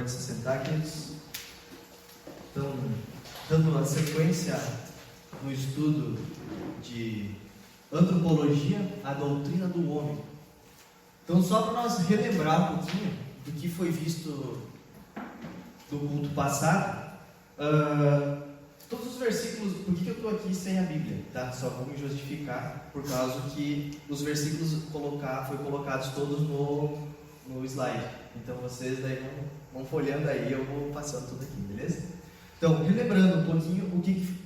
Pode se sentar, queridos. Então, dando a sequência no estudo de antropologia, a doutrina do homem. Então, só para nós relembrar um pouquinho do que foi visto do culto passado, todos os versículos, por que eu estou aqui sem a Bíblia? Tá? Só vou me justificar, por causa que os versículos foram colocados todos no slide. Então vocês daí vão folhando aí, eu vou passando tudo aqui, beleza? Então, relembrando um pouquinho o que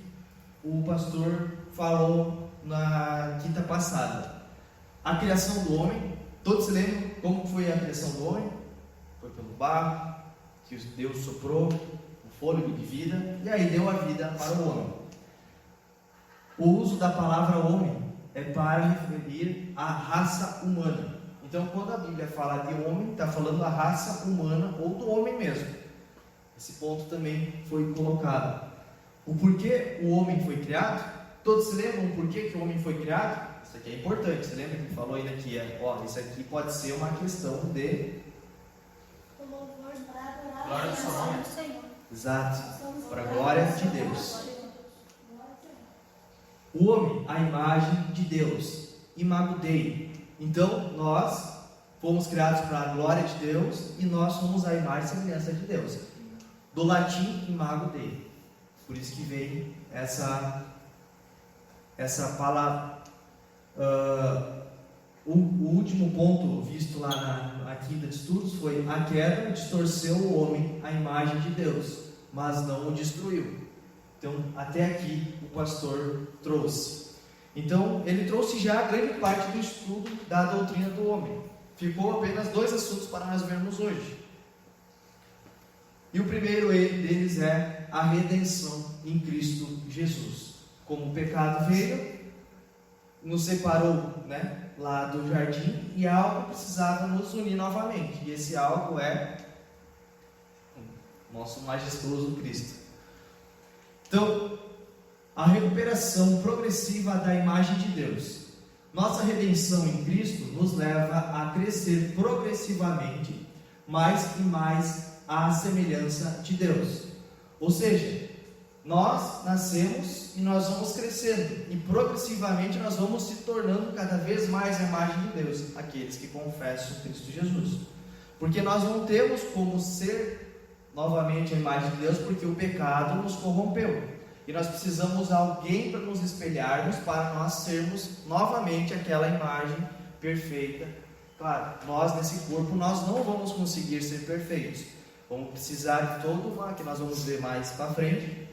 o pastor falou na quinta passada. A criação do homem, todos se lembram como foi a criação do homem? Foi pelo barro, que Deus soprou o fôlego de vida, e aí deu a vida para o homem. O uso da palavra homem é para referir à raça humana. Então, quando a Bíblia fala de homem, está falando da raça humana ou do homem mesmo. Esse ponto também foi colocado. O porquê o homem foi criado? Todos se lembram o porquê que o homem foi criado? Isso aqui é importante. Você lembra que ele falou ainda aqui? Isso aqui pode ser uma questão de... Glória do Senhor. Exato. Para a glória de Deus. O homem, a imagem de Deus. Imago Dei. Então, nós fomos criados para a glória de Deus e nós somos a imagem e semelhança de Deus. Do latim, Imago Dei. Por isso que veio essa palavra. O último ponto visto lá na quinta de estudos foi: a queda distorceu o homem à imagem de Deus, mas não o destruiu. Então, até aqui o pastor trouxe. Então, ele trouxe já a grande parte do estudo da doutrina do homem. Ficou apenas 2 assuntos para nós vermos hoje. E o primeiro deles é a redenção em Cristo Jesus. Como o pecado veio, nos separou, lá do jardim, e algo precisava nos unir novamente. E esse algo é o nosso majestoso Cristo. Então, a recuperação progressiva da imagem de Deus. Nossa redenção em Cristo nos leva a crescer progressivamente mais e mais à semelhança de Deus. Ou seja, nós nascemos e nós vamos crescendo, e progressivamente nós vamos se tornando cada vez mais a imagem de Deus, aqueles que confessam Cristo Jesus. Porque nós não temos como ser novamente a imagem de Deus, porque o pecado nos corrompeu. E nós precisamos de alguém para nos espelharmos, para nós sermos novamente aquela imagem perfeita. Claro, nós nesse corpo nós não vamos conseguir ser perfeitos. Vamos precisar de toda uma, que nós vamos ver mais para frente,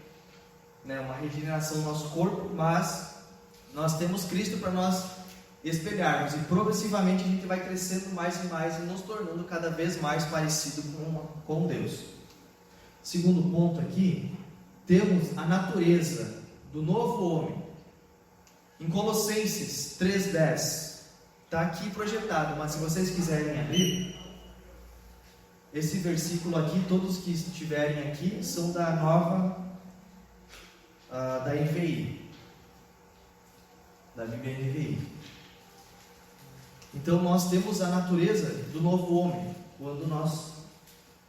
uma regeneração do nosso corpo, mas nós temos Cristo para nós espelharmos, e progressivamente a gente vai crescendo mais e mais e nos tornando cada vez mais parecido com Deus. Segundo ponto aqui, temos a natureza do novo homem. Em Colossenses 3,10 está aqui projetado, mas se vocês quiserem abrir esse versículo aqui, todos que estiverem aqui são da nova, da NVI, da Bíblia NVI. Então nós temos a natureza do novo homem quando nós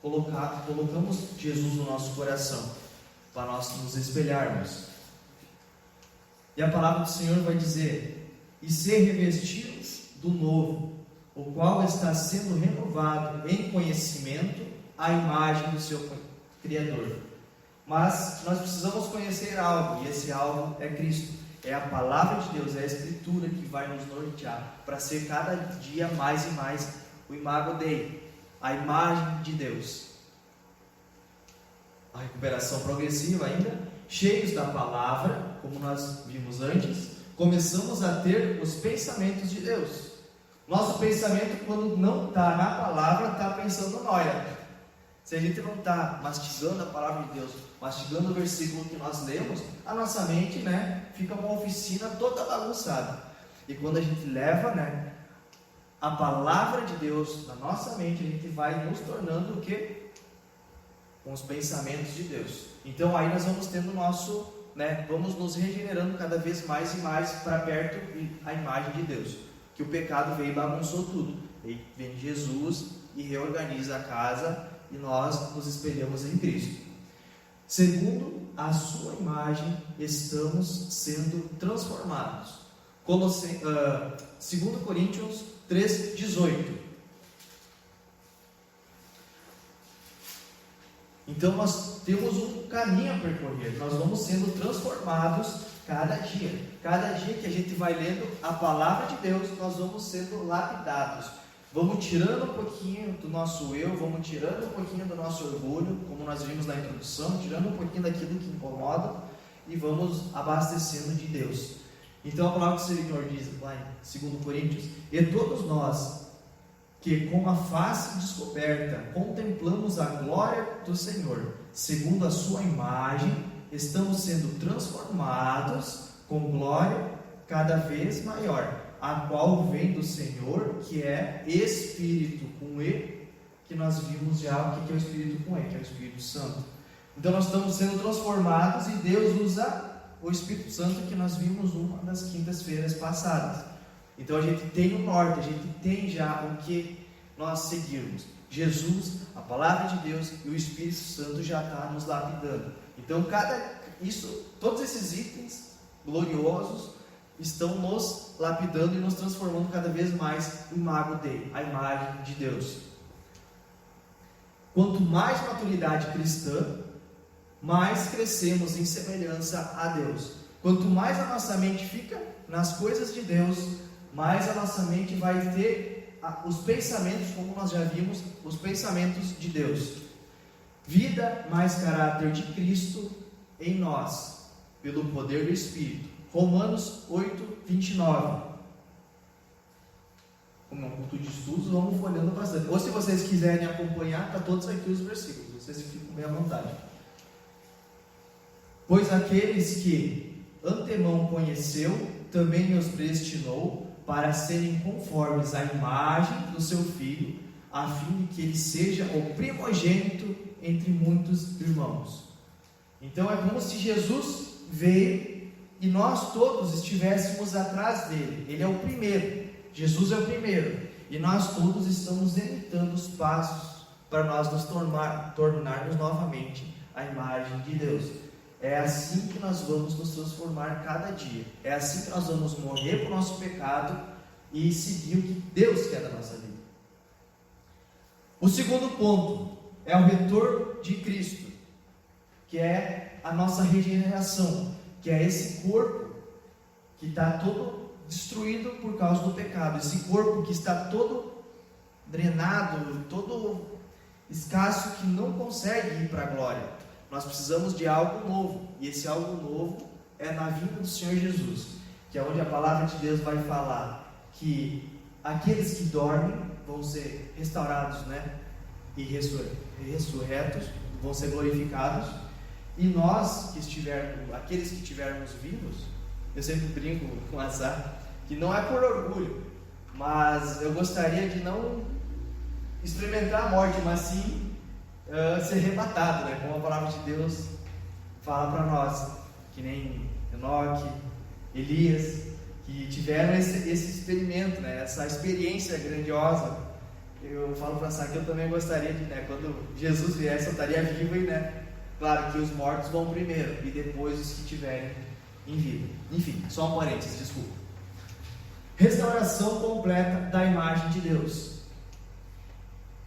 colocamos Jesus no nosso coração, para nós nos espelharmos. E a palavra do Senhor vai dizer: e ser revestidos do novo, o qual está sendo renovado em conhecimento à imagem do seu Criador. Mas nós precisamos conhecer algo, e esse algo é Cristo. É a palavra de Deus, é a Escritura que vai nos nortear para ser cada dia mais e mais o Imago Dei, a imagem de Deus. A recuperação progressiva ainda, cheios da palavra, como nós vimos antes, começamos a ter os pensamentos de Deus. Nosso pensamento, quando não está na palavra, está pensando nóia. Se a gente não está mastigando a palavra de Deus, mastigando o versículo que nós lemos, a nossa mente, fica uma oficina toda bagunçada. E quando a gente leva, a palavra de Deus na nossa mente, a gente vai nos tornando o quê? Com os pensamentos de Deus. Então aí nós vamos tendo o nosso, vamos nos regenerando cada vez mais e mais para perto da imagem de Deus. Que o pecado veio e bagunçou tudo. Aí vem Jesus e reorganiza a casa e nós nos espelhamos em Cristo. Segundo a sua imagem, estamos sendo transformados. 2 Coríntios 3,18. Então nós temos um caminho a percorrer, nós vamos sendo transformados cada dia. Cada dia que a gente vai lendo a palavra de Deus, nós vamos sendo lapidados. Vamos tirando um pouquinho do nosso eu, vamos tirando um pouquinho do nosso orgulho, como nós vimos na introdução, tirando um pouquinho daquilo que incomoda e vamos abastecendo de Deus. Então a palavra do Senhor diz lá em 2 Coríntios: e todos nós que com a face descoberta contemplamos a glória do Senhor, segundo a sua imagem, estamos sendo transformados com glória cada vez maior, a qual vem do Senhor, que é Espírito, com E, que nós vimos já o que é o Espírito com E, que é o Espírito Santo. Então nós estamos sendo transformados e Deus usa o Espírito Santo, que nós vimos uma das quintas-feiras passadas. Então a gente tem o norte, a gente tem já o que nós seguirmos. Jesus, a palavra de Deus e o Espírito Santo já está nos lapidando. Então todos esses itens gloriosos estão nos lapidando e nos transformando cada vez mais em imago dele, a imagem de Deus. Quanto mais maturidade cristã, mais crescemos em semelhança a Deus. Quanto mais a nossa mente fica nas coisas de Deus, mais a nossa mente vai ter os pensamentos, como nós já vimos, os pensamentos de Deus. Vida mais caráter de Cristo em nós, pelo poder do Espírito. Romanos 8, 29. Como é um culto de estudos, vamos folhando bastante. Ou se vocês quiserem acompanhar, está todos aqui os versículos, vocês ficam bem à vontade. Pois aqueles que antemão conheceu, também os predestinou para serem conformes à imagem do seu Filho, a fim de que ele seja o primogênito entre muitos irmãos. Então é como se Jesus veio e nós todos estivéssemos atrás dele. Ele é o primeiro, Jesus é o primeiro, e nós todos estamos imitando os passos para nós nos tornarmos novamente a imagem de Deus. É assim que nós vamos nos transformar cada dia. É assim que nós vamos morrer para o nosso pecado e seguir o que Deus quer da nossa vida. O segundo ponto é o retorno de Cristo, que é a nossa regeneração, que é esse corpo que está todo destruído por causa do pecado, esse corpo que está todo drenado, todo escasso, que não consegue ir para a glória. Nós precisamos de algo novo, e esse algo novo é na vinda do Senhor Jesus, que é onde a palavra de Deus vai falar que aqueles que dormem vão ser restaurados, e ressurretos, vão ser glorificados, e nós aqueles que estivermos vivos, eu sempre brinco com azar, que não é por orgulho, mas eu gostaria de não experimentar a morte, mas sim ser arrebatado, como a palavra de Deus fala para nós, que nem Enoque, Elias, que tiveram esse experimento, essa experiência grandiosa. Eu falo para Sá que eu também gostaria de, quando Jesus viesse, eu estaria vivo e, claro que os mortos vão primeiro e depois os que estiverem em vida. Enfim, só um parênteses, desculpa. Restauração completa da imagem de Deus.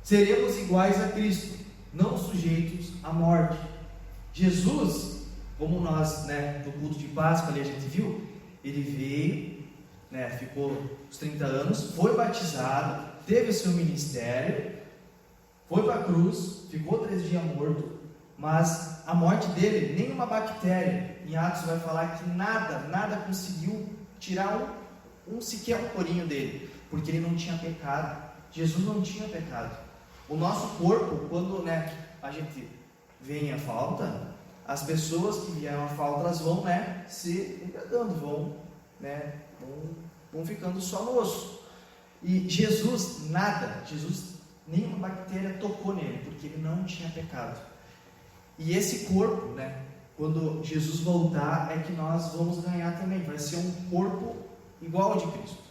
Seremos iguais a Cristo, não sujeitos à morte. Jesus, como nós, no culto de Páscoa ali a gente viu, ele veio, ficou os 30 anos, foi batizado, teve o seu ministério, foi para a cruz, ficou 3 dias morto, mas a morte dele, nenhuma bactéria, em Atos vai falar que nada conseguiu tirar sequer um porinho dele, porque ele não tinha pecado. Jesus não tinha pecado. O nosso corpo, quando a gente vem a falta, as pessoas que vieram a falta, elas vão se degradando, vão ficando só no osso. E Jesus, nenhuma bactéria tocou nele, porque ele não tinha pecado. E esse corpo, quando Jesus voltar, é que nós vamos ganhar também. Vai ser um corpo igual ao de Cristo.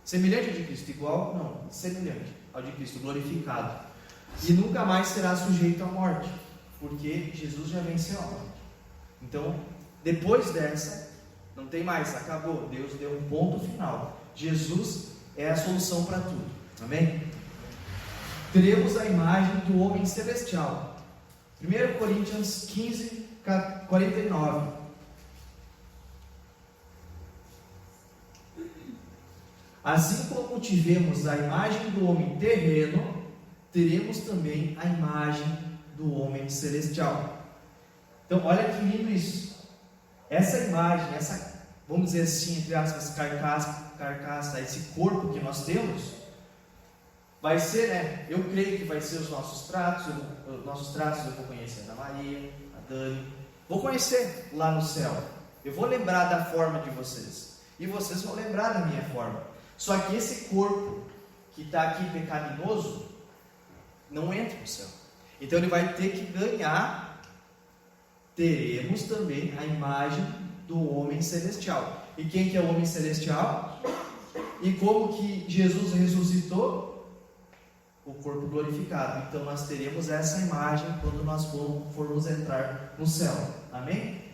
Semelhante ao de Cristo, igual? Não, semelhante ao de Cristo, glorificado. e nunca mais será sujeito à morte, porque Jesus já venceu a morte. Então, depois dessa, não tem mais, acabou. Deus deu um ponto final. Jesus é a solução para tudo. Amém? Teremos a imagem do homem celestial. 1 Coríntios 15, 49. Assim como tivemos a imagem do homem terreno, teremos também a imagem do homem celestial. Então, olha que lindo isso. Essa imagem, essa, vamos dizer assim, entre aspas, carcaça, esse corpo que nós temos, vai ser, né? Eu creio que vai ser os nossos tratos. Eu vou conhecer a Maria, a Dani, vou conhecer lá no céu. Eu vou lembrar da forma de vocês, e vocês vão lembrar da minha forma. Só que esse corpo que está aqui pecaminoso não entra no céu. Então ele vai ter que ganhar. Teremos também a imagem do homem celestial. E quem que é o homem celestial? E como que Jesus ressuscitou? O corpo glorificado. Então nós teremos essa imagem quando nós formos entrar no céu. Amém?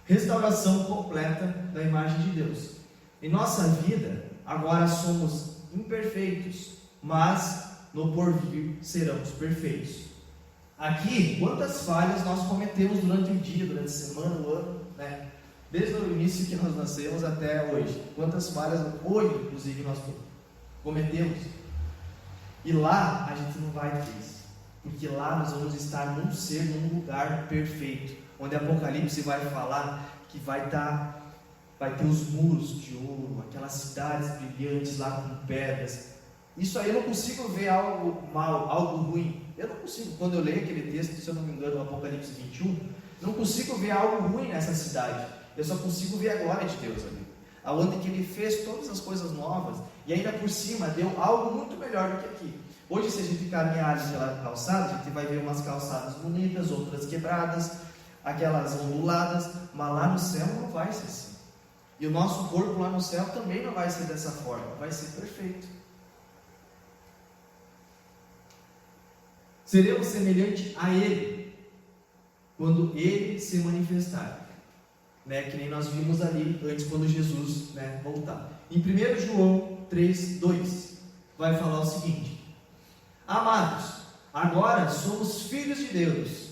Restauração completa da imagem de Deus. Em nossa vida, agora somos imperfeitos, mas no porvir seremos perfeitos. Aqui, quantas falhas nós cometemos durante o dia, durante a semana, o ano, né? Desde o início que nós nascemos até hoje. Quantas falhas hoje, inclusive, nós cometemos. E lá a gente não vai ter isso, porque lá nós vamos estar num lugar perfeito, onde Apocalipse vai falar que vai ter os muros de ouro, aquelas cidades brilhantes lá com pedras. Isso aí eu não consigo ver algo mal, algo ruim. Eu não consigo, quando eu leio aquele texto, se eu não me engano, no Apocalipse 21, não consigo ver algo ruim nessa cidade. Eu só consigo ver a glória de Deus ali, aonde que Ele fez todas as coisas novas, e ainda por cima deu algo muito melhor do que aqui. Hoje, se a gente caminhar pela calçada, a gente vai ver umas calçadas bonitas, outras quebradas, aquelas onduladas, mas lá no céu não vai ser assim. E o nosso corpo lá no céu também não vai ser dessa forma, vai ser perfeito. Seremos semelhantes a Ele, quando Ele se manifestar, né? Que nem nós vimos ali antes, quando Jesus, né, voltar. Em 1 João 3:2 vai falar o seguinte: amados, agora somos filhos de Deus,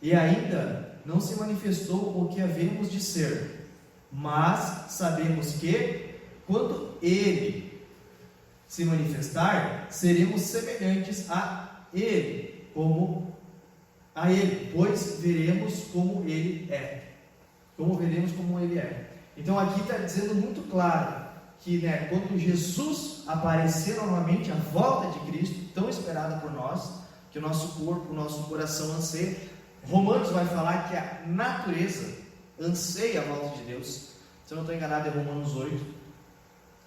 e ainda não se manifestou o que havemos de ser, mas sabemos que, quando Ele se manifestar, seremos semelhantes a Ele, pois veremos como Ele é. Então aqui está dizendo muito claro que, né, quando Jesus aparecer novamente, a volta de Cristo, tão esperada por nós, que o nosso corpo, o nosso coração anseia. Romanos vai falar que a natureza anseia a volta de Deus. Se eu não estou enganado, é Romanos 8.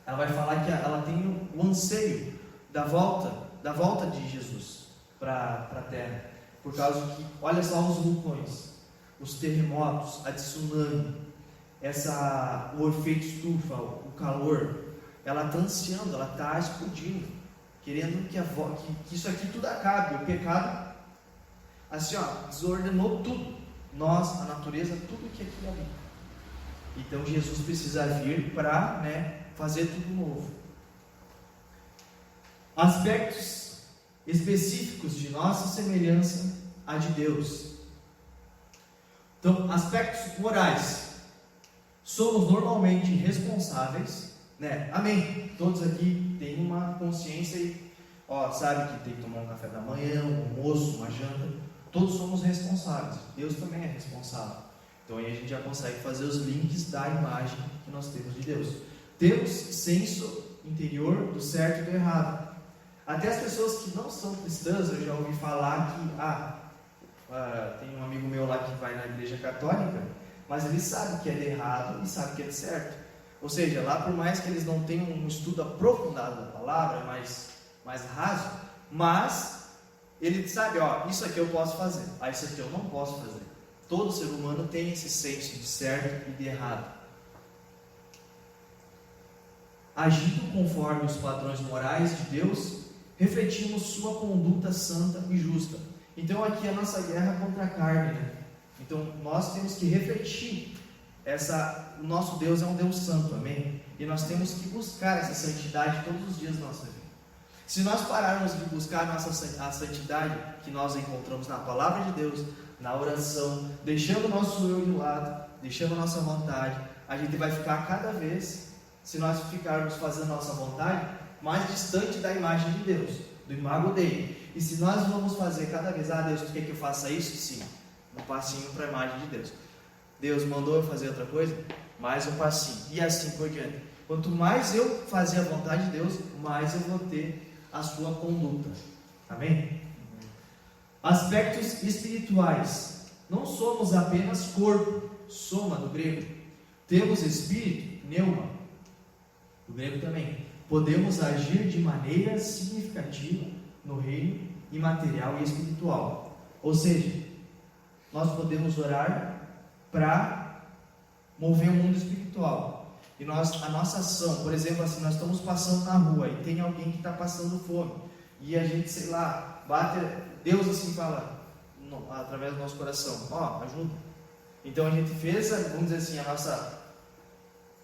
Ela vai falar que ela tem o anseio da volta de Jesus para a terra, por causa que, olha só os vulcões, os terremotos, a tsunami, o efeito estufa, o calor, ela está ansiando, ela está explodindo, querendo que isso aqui tudo acabe. O pecado, assim, desordenou tudo, nós, a natureza, tudo que aquilo ali. Então Jesus precisa vir para, né, fazer tudo novo. Aspectos específicos de nossa semelhança à de Deus. Então, aspectos morais. Somos normalmente responsáveis, né? Amém? Todos aqui têm uma consciência e sabe que tem que tomar um café da manhã, um almoço, uma janta. Todos somos responsáveis. Deus também é responsável. Então aí a gente já consegue fazer os links da imagem que nós temos de Deus. Temos senso interior do certo e do errado. Até as pessoas que não são cristãs, eu já ouvi falar que tem um amigo meu lá que vai na igreja católica, mas ele sabe que é de errado e sabe que é de certo. Ou seja, lá por mais que eles não tenham um estudo aprofundado da palavra, mais raso, mas ele sabe, isso aqui eu posso fazer, isso aqui eu não posso fazer. Todo ser humano tem esse senso de certo e de errado. Agindo conforme os padrões morais de Deus, refletimos sua conduta santa e justa. Então aqui é a nossa guerra contra a carne, né? Então nós temos que refletir o nosso Deus é um Deus santo, amém? E nós temos que buscar essa santidade todos os dias da nossa vida. Se nós pararmos de buscar a santidade que nós encontramos na palavra de Deus, na oração, deixando o nosso eu de lado, deixando a nossa vontade, a gente vai ficar cada vez, se nós ficarmos fazendo a nossa vontade, mais distante da imagem de Deus, do imago dele. E se nós vamos fazer cada vez, Deus, tu quer que eu faça isso? Sim, um passinho para a imagem de Deus. Deus mandou eu fazer outra coisa? Mais um passinho, e assim por diante. Quanto mais eu fazer a vontade de Deus, mais eu vou ter a sua conduta. Amém? Aspectos espirituais. Não somos apenas corpo, soma do grego. Temos espírito, pneuma, do grego também. Podemos agir de maneira significativa no reino imaterial e espiritual. Ou seja, nós podemos orar para mover o mundo espiritual. E a nossa ação, por exemplo, assim, nós estamos passando na rua e tem alguém que está passando fome. E a gente, sei lá, bate, Deus assim fala, através do nosso coração, ajuda. Então a gente fez, vamos dizer assim,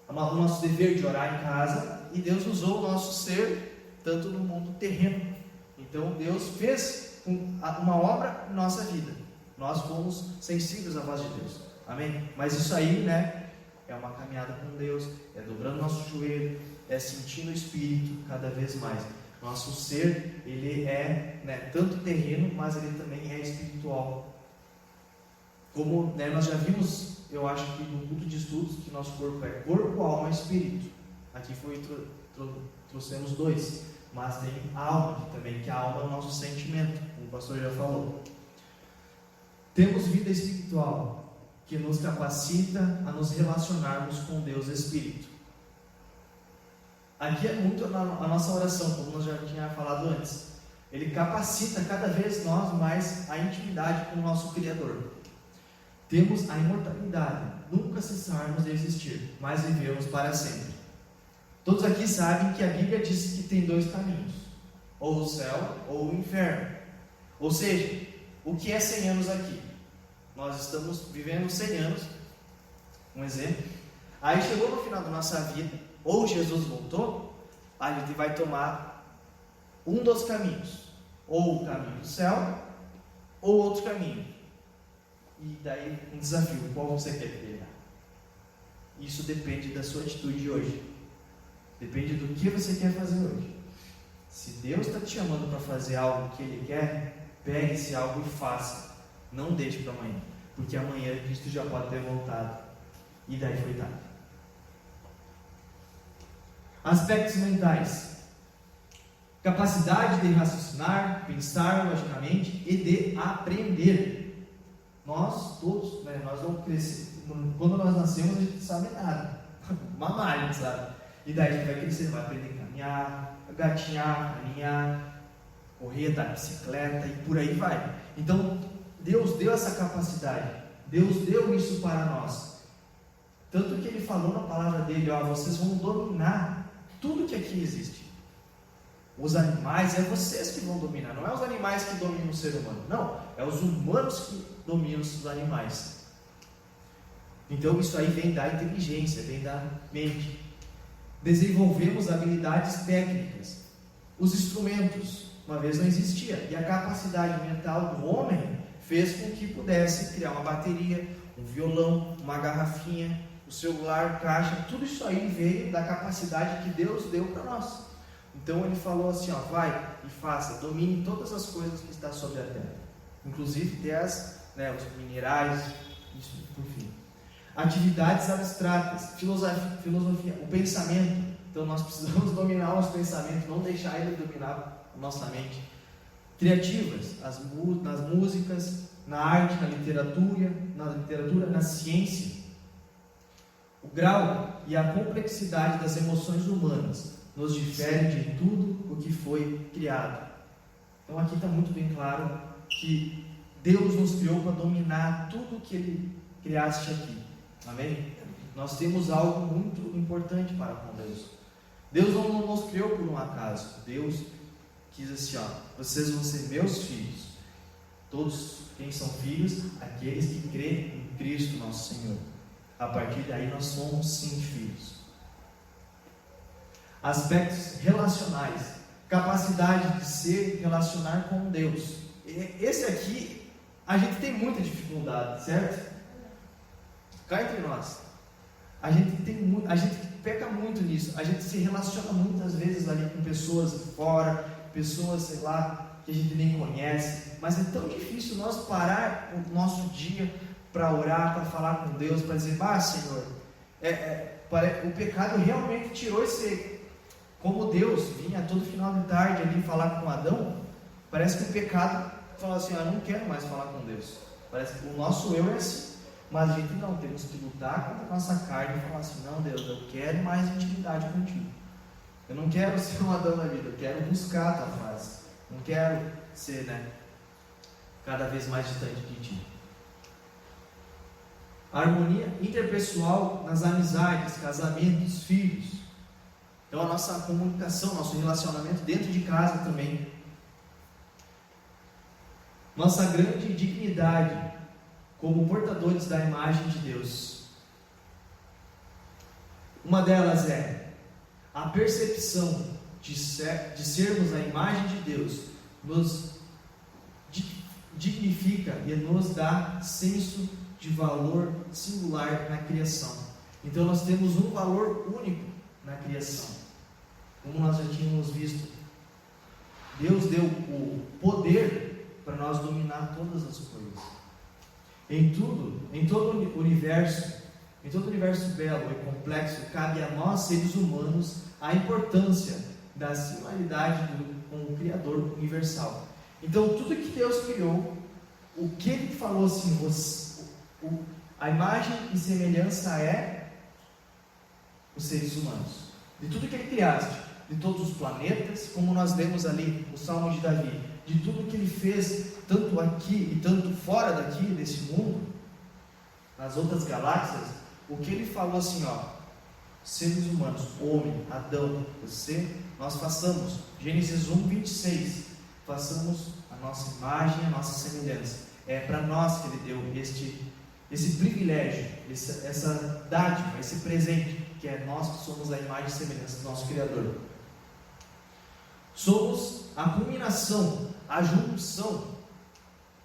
o nosso dever de orar em casa, e Deus usou o nosso ser, tanto no mundo terreno. Então Deus fez uma obra em nossa vida. Nós fomos sensíveis à voz de Deus. Amém? Mas isso aí, né, é uma caminhada com Deus, é dobrando nosso joelho, é sentindo o Espírito cada vez mais. Nosso ser, ele é, né, tanto terreno, mas ele também é espiritual. Como, né, nós já vimos, eu acho que no culto de estudos, que nosso corpo é corpo, alma e espírito. Aqui trouxemos dois, mas tem a alma aqui também, que a alma é o nosso sentimento, como o pastor já falou. Temos vida espiritual, que nos capacita a nos relacionarmos com Deus Espírito. Aqui é muito a nossa oração, como nós já tínhamos falado antes. Ele capacita cada vez nós mais a intimidade com o nosso Criador. Temos a imortalidade, nunca cessarmos de existir, mas vivemos para sempre. Todos aqui sabem que a Bíblia diz que tem dois caminhos, ou o céu ou o inferno. Ou seja, o que é 100 anos aqui? Nós estamos vivendo 100 anos, um exemplo. Aí chegou no final da nossa vida, ou Jesus voltou, a gente vai tomar um dos caminhos, ou o caminho do céu, ou outro caminho. E daí um desafio, qual você quer pegar? Isso depende da sua atitude hoje. Depende do que você quer fazer hoje. Se Deus está te chamando para fazer algo que Ele quer, pegue esse algo e faça. Não deixe para amanhã, porque amanhã Cristo já pode ter voltado, e daí foi tarde. Aspectos mentais. Capacidade de raciocinar, pensar logicamente e de aprender. Nós todos, né, nós não crescemos, quando nós nascemos a gente não sabe nada, mamar, sabe? E daí a gente vai crescer, vai aprender a caminhar, a gatinhar, caminhar, correr, dar bicicleta e por aí vai. Então Deus deu essa capacidade, Deus deu isso para nós. Tanto que Ele falou na palavra dele, vocês vão dominar tudo que aqui existe. Os animais, é vocês que vão dominar, não é os animais que dominam o ser humano, não, é os humanos que dominam os animais. Então isso aí vem da inteligência, vem da mente. Desenvolvemos habilidades técnicas. Os instrumentos, uma vez não existia, e a capacidade mental do homem fez com que pudesse criar uma bateria, um violão, uma garrafinha, o celular, caixa, tudo isso aí veio da capacidade que Deus deu para nós. Então Ele falou assim, vai e faça, domine todas as coisas que estão sobre a terra, inclusive até os minerais, isso por fim. Atividades abstratas, filosofia, o pensamento. Então nós precisamos dominar os pensamentos, não deixar ele dominar a nossa mente. Criativas, nas músicas, na arte, na literatura, na ciência. O grau e a complexidade das emoções humanas nos diferem de tudo o que foi criado. Então aqui está muito bem claro que Deus nos criou para dominar tudo o que Ele criaste aqui. Amém? Nós temos algo muito importante para com Deus. Deus não nos criou por um acaso. Deus que diz assim, ó, vocês vão ser meus filhos. Todos quem são filhos, aqueles que creem em Cristo nosso Senhor. A partir daí nós somos sim filhos. Aspectos relacionais, capacidade de ser, relacionar com Deus. Esse aqui a gente tem muita dificuldade, certo? Cá entre nós, a gente peca muito nisso. A gente se relaciona muitas vezes ali com pessoas fora, pessoas, sei lá, que a gente nem conhece, mas é tão difícil nós parar o nosso dia para orar, para falar com Deus, para dizer, Senhor, o pecado realmente tirou esse, como Deus vinha todo final de tarde ali falar com Adão, parece que o pecado falou assim, eu não quero mais falar com Deus, parece que o nosso eu é assim, mas a gente não, temos que lutar contra a nossa carne e falar assim, não Deus, eu quero mais intimidade contigo, eu não quero ser um Adão na vida, eu quero buscar a tua face. Não quero ser, cada vez mais distante de ti. Harmonia interpessoal nas amizades, casamentos, filhos. Então a nossa comunicação, nosso relacionamento dentro de casa também. Nossa grande dignidade como portadores da imagem de Deus. Uma delas é a percepção de sermos a imagem de Deus, nos dignifica e nos dá senso de valor singular na criação. Então nós temos um valor único na criação, como nós já tínhamos visto. Deus deu o poder para nós dominar todas as coisas. Em todo o universo belo e complexo, cabe a nós seres humanos a importância da similaridade com o Criador universal. Então, tudo que Deus criou, o que Ele falou assim, a imagem e semelhança é os seres humanos. De tudo que Ele criaste, de todos os planetas, como nós lemos ali o Salmo de Davi, de tudo que Ele fez, tanto aqui e tanto fora daqui, desse mundo, nas outras galáxias, o que Ele falou assim, seres humanos, homem, Adão, nós façamos, Gênesis 1, 26, façamos a nossa imagem, a nossa semelhança. É para nós que Ele deu esse privilégio, essa dádiva, esse presente, que é nós que somos a imagem e semelhança do nosso Criador. Somos a culminação, a junção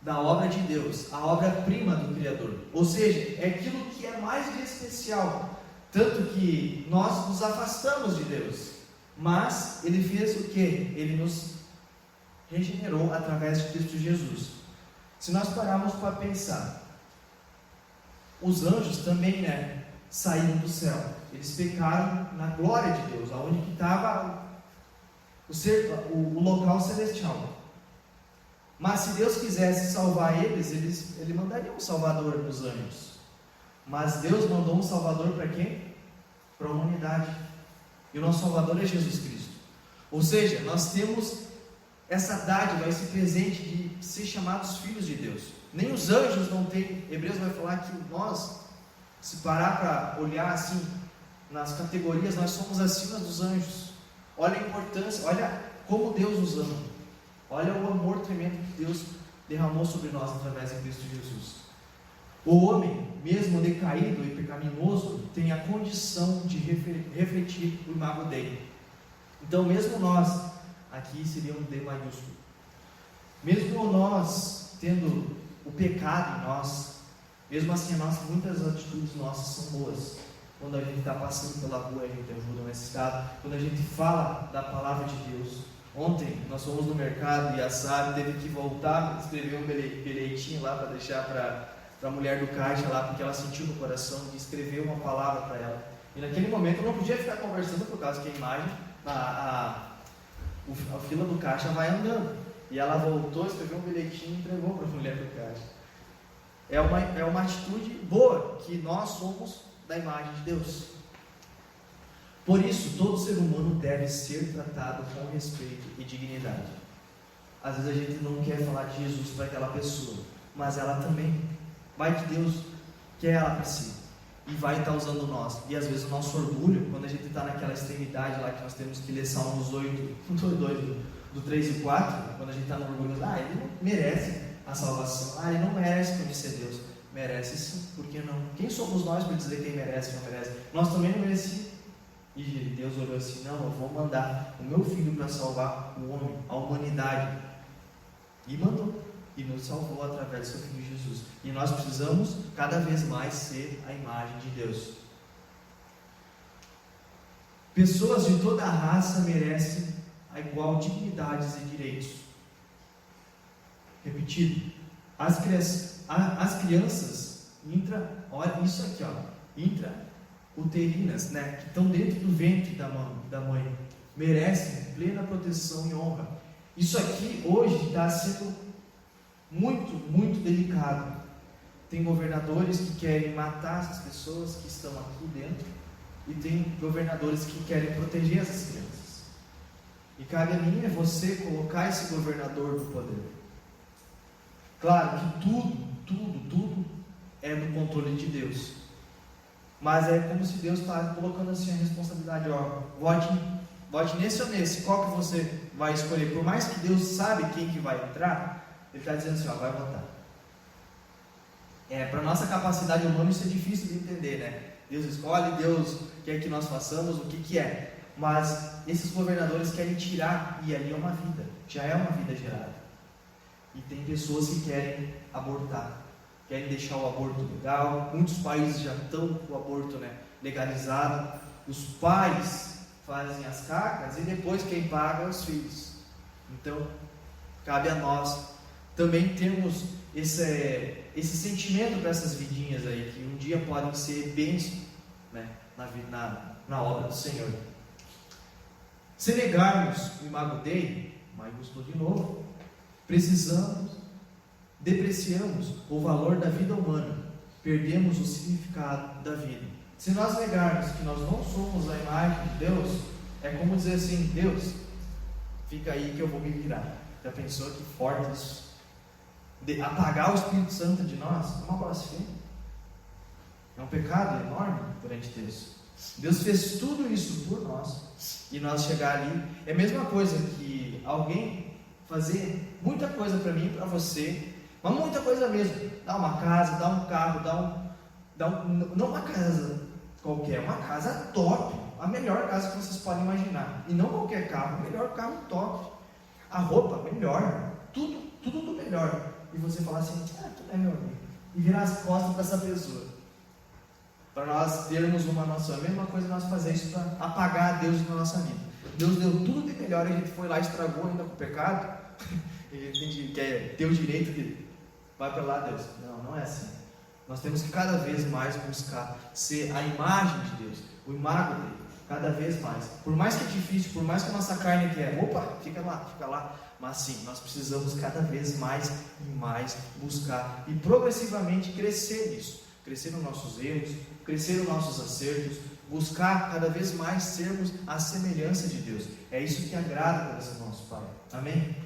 da obra de Deus, a obra-prima do Criador. Ou seja, é aquilo que é mais de especial. Tanto que nós nos afastamos de Deus, mas Ele fez o que? Ele nos regenerou através de Cristo Jesus. Se nós pararmos para pensar, os anjos também saíram do céu, eles pecaram na glória de Deus, aonde que estava o local celestial. Mas se Deus quisesse salvar eles, Ele mandaria um Salvador dos anjos. Mas Deus mandou um Salvador para quem? Para a humanidade. E o nosso Salvador é Jesus Cristo. Ou seja, nós temos essa dádiva, esse presente de ser chamados filhos de Deus. Nem os anjos não têm. Hebreus vai falar que nós, se parar para olhar assim, nas categorias, nós somos acima dos anjos. Olha a importância, olha como Deus nos ama. Olha o amor tremendo que Deus derramou sobre nós através de Cristo Jesus. O homem, mesmo decaído e pecaminoso, tem a condição de refletir o imago dele. Então, mesmo nós, aqui seria um D maiúsculo, mesmo nós tendo o pecado em nós, mesmo assim, muitas atitudes nossas são boas. Quando a gente está passando pela rua, a gente ajuda o necessitado. Quando a gente fala da palavra de Deus. Ontem nós fomos no mercado e a Sara teve que voltar, escrever um bilhetinho lá para deixar para a mulher do caixa lá, porque ela sentiu no coração de escrever uma palavra para ela. E naquele momento eu não podia ficar conversando, por causa que a imagem, a fila do caixa vai andando. E ela voltou, escreveu um bilhetinho e entregou para a mulher do caixa. É uma atitude boa, que nós somos da imagem de Deus. Por isso, todo ser humano deve ser tratado com respeito e dignidade. Às vezes a gente não quer falar de Jesus para aquela pessoa, mas ela também. Vai que Deus quer ela para si e vai estar usando nós. E às vezes o nosso orgulho, quando a gente está naquela extremidade lá que nós temos que ler Salmos 8, do 3 e 4, quando a gente está no orgulho, ele não merece a salvação, ele não merece conhecer Deus. Merece sim, por que não? Quem somos nós para dizer quem merece ou não merece? Nós também não merecíamos. E Deus olhou assim, não, eu vou mandar o meu filho para salvar o homem, a humanidade. E mandou. E nos salvou através do seu filho Jesus. E nós precisamos cada vez mais ser a imagem de Deus. Pessoas de toda a raça merecem a igual dignidades e direitos. Repetido. As crianças olha isso aqui, intrauterinas, que estão dentro do ventre da mãe, merecem plena proteção e honra. Isso aqui hoje está sendo muito, muito delicado. Tem governadores que querem matar essas pessoas que estão aqui dentro, e tem governadores que querem proteger essas crianças. E cabe a mim, você colocar esse governador do poder. Claro que tudo é do controle de Deus. Mas é como se Deus está colocando assim a responsabilidade, vote nesse ou nesse, qual que você vai escolher? Por mais que Deus sabe quem que vai entrar, Ele está dizendo assim, vai votar. Para nossa capacidade humana isso é difícil de entender, Deus escolhe, Deus quer que nós façamos o que é. Mas esses governadores querem tirar, e ali é uma vida, já é uma vida gerada. E tem pessoas que querem abortar, querem deixar o aborto legal. Muitos países já estão com o aborto legalizado. Os pais fazem as cacas e depois quem paga é os filhos. Então, cabe a nós também termos esse sentimento para essas vidinhas aí, que um dia podem ser bênçãos na obra do Senhor. Se negarmos o Imago Dei, mas gostou de novo, depreciamos o valor da vida humana, perdemos o significado da vida. Se nós negarmos que nós não somos a imagem de Deus, é como dizer assim, Deus, fica aí que eu vou me virar. Já pensou que forte isso? Apagar o Espírito Santo de nós é uma blasfêmia. É um pecado enorme perante Deus. Deus fez tudo isso por nós, e nós chegar ali, é a mesma coisa que alguém fazer muita coisa para mim e para você, mas muita coisa mesmo, dar uma casa, dar um carro, não uma casa qualquer, uma casa top, a melhor casa que vocês podem imaginar, e não qualquer carro, o melhor carro top, a roupa melhor, tudo do melhor, e você falar assim, tudo é meu amigo, e virar as costas para essa pessoa. Para nós termos uma noção, é a mesma coisa nós fazer isso para apagar Deus na nossa vida. Deus deu tudo de melhor e a gente foi lá e estragou ainda com o pecado. E a gente quer ter o direito de vai para lá, Deus. Não é assim. Nós temos que cada vez mais buscar ser a imagem de Deus, o imago dele, cada vez mais. Por mais que é difícil, por mais que a nossa carne quer, fica lá. Mas sim, nós precisamos cada vez mais e mais buscar e progressivamente crescer nisso. Crescer nos nossos erros, crescer nos nossos acertos, buscar cada vez mais sermos a semelhança de Deus. É isso que agrada a nosso Pai. Amém?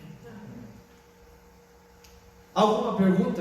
Alguma pergunta?